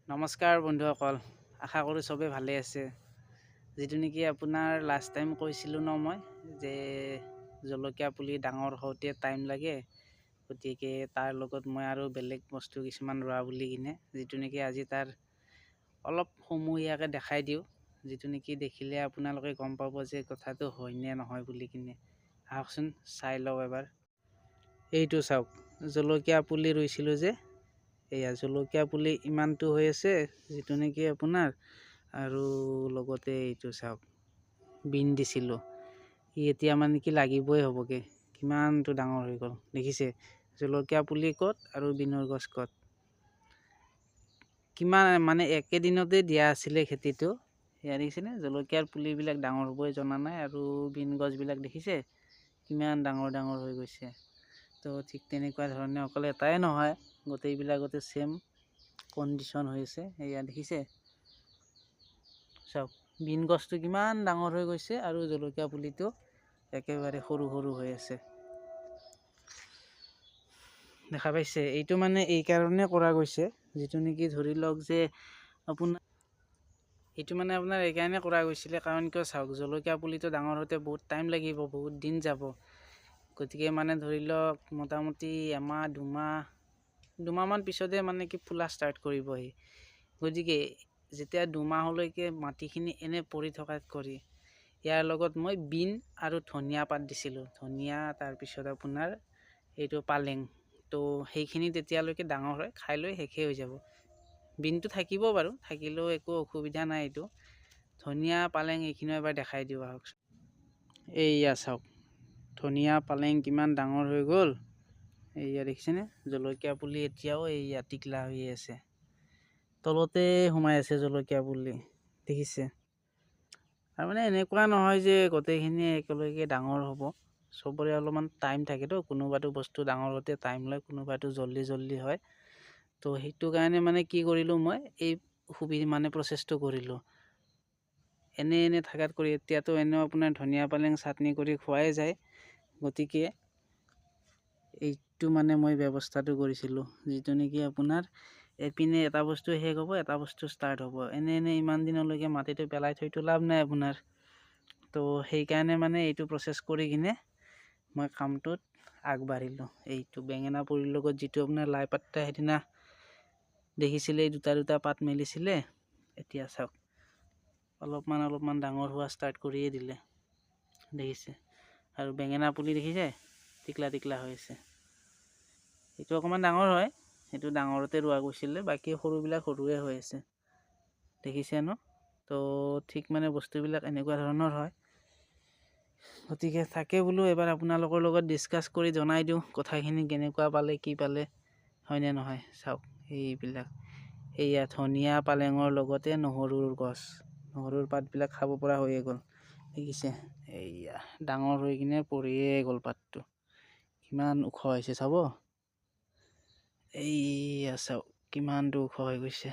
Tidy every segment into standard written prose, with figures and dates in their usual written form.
নমস্কাৰ বন্ধুসকল, আশা কৰোঁ চবে ভালে আছে। যিটো নেকি আপোনাৰ লাষ্ট টাইম কৈছিলোঁ ন মই যে জলকীয়া পুলি ডাঙৰ হওঁতে টাইম লাগে, গতিকে তাৰ লগত মই আৰু বেলেগ বস্তু কিছুমান ৰোৱা বুলি কিনে যিটো নেকি আজি তাৰ অলপ সমূহীয়াকৈ দেখাই দিওঁ, যিটো নেকি দেখিলে আপোনালোকে গম পাব যে কথাটো হয় নে নহয় বুলি কিনে। আহকচোন চাই লওঁ এবাৰ। এইটো চাওক, জলকীয়া পুলি ৰুইছিলোঁ যে এয়া জলকীয়া পুলি ইমানটো হৈ আছে, যিটো নেকি আপোনাৰ আৰু লগতে এইটো চাওক বিন দিছিলোঁ, এতিয়া মানে কি লাগিবই হ'বগে, কিমানটো ডাঙৰ হৈ গ'ল দেখিছে। জলকীয়া পুলি ক'ত আৰু বিনৰ গছ ক'ত, কিমান মানে একেদিনতে দিয়া আছিলে খেতিটো। সেয়া দেখিছেনে, জলকীয়াৰ পুলিবিলাক ডাঙৰ হ'বই জনা নাই, আৰু বিন গছবিলাক দেখিছে কিমান ডাঙৰ ডাঙৰ হৈ গৈছে। তো ঠিক তেনেকুৱা ধৰণে অকল এটাই নহয়, গোটেইবিলাকতে চেম কণ্ডিশ্যন হৈছে। এয়া দেখিছে চাওক, বিন গছটো কিমান ডাঙৰ হৈ গৈছে আৰু জলকীয়া পুলিটো একেবাৰে সৰু সৰু হৈ আছে। দেখা পাইছে, এইটো মানে এই কাৰণে কৰা গৈছে, যিটো নেকি ধৰি লওক যে আপোনাৰ এইটো মানে আপোনাৰ এইকাৰণে কৰা গৈছিলে, কাৰণ কিয় চাওক, জলকীয়া পুলিটো ডাঙৰ হওঁতে বহুত টাইম লাগিব, বহুত দিন যাব। গতিকে মানে ধৰি লওক মোটামুটি এমাহ দুমাহমান পিছতে মানে কি ফুলা ষ্টাৰ্ট কৰিবহি। গতিকে যেতিয়া দুমাহলৈকে মাটিখিনি এনে পৰি থকাত কৰি ইয়াৰ লগত মই বিন আৰু ধনিয়া পাত দিছিলোঁ, ধনিয়া তাৰপিছত আপোনাৰ এইটো পালেং। তো সেইখিনি তেতিয়ালৈকে ডাঙৰ হয়, খাই লৈ শেষেই হৈ যাব। বিনটো থাকিব বাৰু, থাকিলেও একো অসুবিধা নাই। এইটো ধনিয়া পালেং এইখিনিও এবাৰ দেখাই দিওঁ আহকচোন। এইয়া চাওক, ধনিয়া পালেং কিমান ডাঙৰ হৈ গ'ল। এইয়া দেখিছেনে, জলকীয়া পুলি এতিয়াও এইয়া টিকলা হৈ আছে, তলতে সোমাই আছে জলকীয়া পুলি দেখিছে। আৰু মানে এনেকুৱা নহয় যে গোটেইখিনি একেলগে ডাঙৰ হ'ব, চবৰে অলপমান টাইম থাকেতো, কোনোবাটো বস্তু ডাঙৰ হওঁতে টাইম লয়, কোনোবাটো জল্দি হয়। তো সেইটো কাৰণে মানে কি কৰিলোঁ, মই এই প্ৰচেছটো কৰিলোঁ। এনে থাকাত কৰি এতিয়াতো এনেও আপোনাৰ ধনিয়া পালেং চাটনি কৰি খোৱাই যায়, গতিকে এইটো মানে মই ব্যৱস্থাটো কৰিছিলোঁ, যিটো নেকি আপোনাৰ এপিনে এটা বস্তু শেষ হ'ব, এটা বস্তু ষ্টাৰ্ট হ'ব। এনে ইমান দিনলৈকে মাটিটো পেলাই থৈতো লাভ নাই আপোনাৰ। তো সেইকাৰণে মানে এইটো প্ৰচেছ কৰি কিনে মই কামটোত আগবাঢ়িলোঁ। এইটো বেঙেনা পুলিৰ লগত যিটো আপোনাৰ লাই পাত্তা সেইদিনা দেখিছিলে, দুটা পাত মেলিছিলে, এতিয়া চাওক অলপমান ডাঙৰ হোৱা ষ্টাৰ্ট কৰিয়ে দিলে দেখিছে। আৰু বেঙেনা পুলি দেখিছে টিকলা হৈ আছে। এইটো অকণমান ডাঙৰ হয়, সেইটো ডাঙৰতে ৰোৱা গৈছিলে, বাকী সৰুবিলাক সৰুৱে হৈ আছে দেখিছে ন। তো ঠিক মানে বস্তুবিলাক এনেকুৱা ধৰণৰ হয়। গতিকে তাকে বোলো এবাৰ আপোনালোকৰ লগত ডিছকাছ কৰি জনাই দিওঁ কথাখিনি, কেনেকুৱা পালে কি পালে, হয়নে নহয়। চাওক এইবিলাক, এইয়া ধনিয়া পালেঙৰ লগতে নহৰুৰ গছ, নহৰুৰ পাতবিলাক খাব পৰা হৈয়ে গ'ল দেখিছে। এইয়া ডাঙৰ হৈ কিনে পৰিয়ে গ'ল পাতটো, কিমান ওখ হৈছে চাব। এইয়া চাওক কিমানটো ওখ হৈ গৈছে।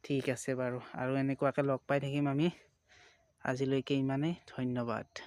ঠিক আছে বাৰু, আৰু এনেকুৱাকৈ লগ পাই থাকিম আমি। আজিলৈকে ইমানেই, ধন্যবাদ।